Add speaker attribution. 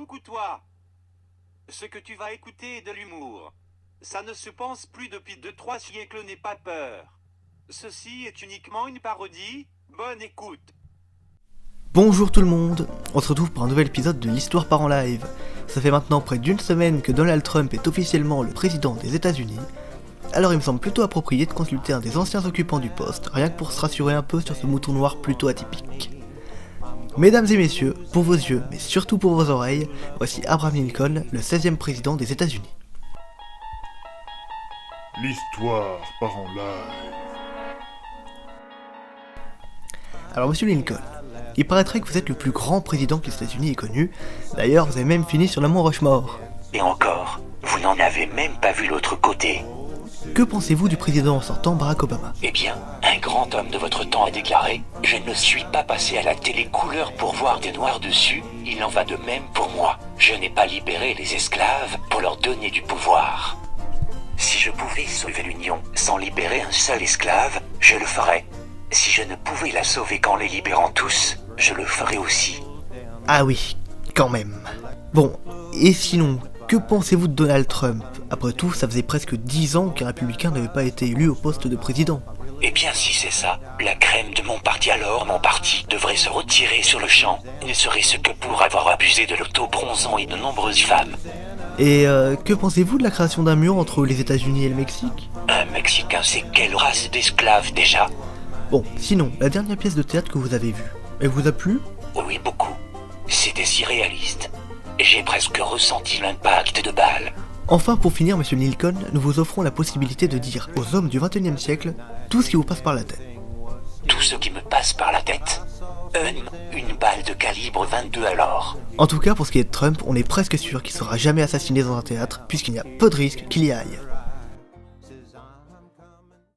Speaker 1: coucou toi. Ce que tu vas écouter est de l'humour. Ça ne se pense plus depuis 2-3 siècles, n'aie pas peur. Ceci est uniquement une parodie, bonne écoute.
Speaker 2: Bonjour tout le monde, on se retrouve pour un nouvel épisode de l'Histoire part en live. Ça fait maintenant près d'une semaine que Donald Trump est officiellement le président des États-Unis, alors il me semble plutôt approprié de consulter un des anciens occupants du poste, rien que pour se rassurer un peu sur ce mouton noir plutôt atypique. Mesdames et messieurs, pour vos yeux, mais surtout pour vos oreilles, voici Abraham Lincoln, le 16e président des États-Unis.
Speaker 3: L'Histoire part en live.
Speaker 2: Alors monsieur Lincoln, il paraîtrait que vous êtes le plus grand président que les États-Unis aient connu, d'ailleurs vous avez même fini sur le mont Rushmore.
Speaker 4: Et encore, vous n'en avez même pas vu l'autre côté.
Speaker 2: Que pensez-vous du président en sortant Barack Obama?
Speaker 4: Eh bien, un grand homme de votre temps a déclaré « Je ne suis pas passé à la télé couleur pour voir des noirs dessus, il en va de même pour moi. Je n'ai pas libéré les esclaves pour leur donner du pouvoir. Si je pouvais sauver l'Union sans libérer un seul esclave, je le ferais. Si je ne pouvais la sauver qu'en les libérant tous, je le ferais aussi. »
Speaker 2: Ah oui, quand même. Bon, et sinon, que pensez-vous de Donald Trump? Après tout, ça faisait presque 10 ans qu'un républicain n'avait pas été élu au poste de président.
Speaker 4: Eh bien, si c'est ça, la crème de mon parti devrait se retirer sur le champ, ne serait-ce que pour avoir abusé de l'auto-bronzant et de nombreuses femmes.
Speaker 2: Et que pensez-vous de la création d'un mur entre les États-Unis et le Mexique?
Speaker 4: Un Mexicain, c'est quelle race d'esclaves déjà?
Speaker 2: Bon, sinon, la dernière pièce de théâtre que vous avez vue, elle vous a plu?
Speaker 4: Oui, beaucoup. C'était si réaliste. J'ai presque ressenti l'impact de balles.
Speaker 2: Enfin, pour finir, monsieur Lincoln, nous vous offrons la possibilité de dire aux hommes du XXIe siècle tout ce qui vous passe par la tête.
Speaker 4: Tout ce qui me passe par la tête. Une balle de calibre 22 alors.
Speaker 2: En tout cas, pour ce qui est de Trump, on est presque sûr qu'il sera jamais assassiné dans un théâtre, puisqu'il y a peu de risques qu'il y aille.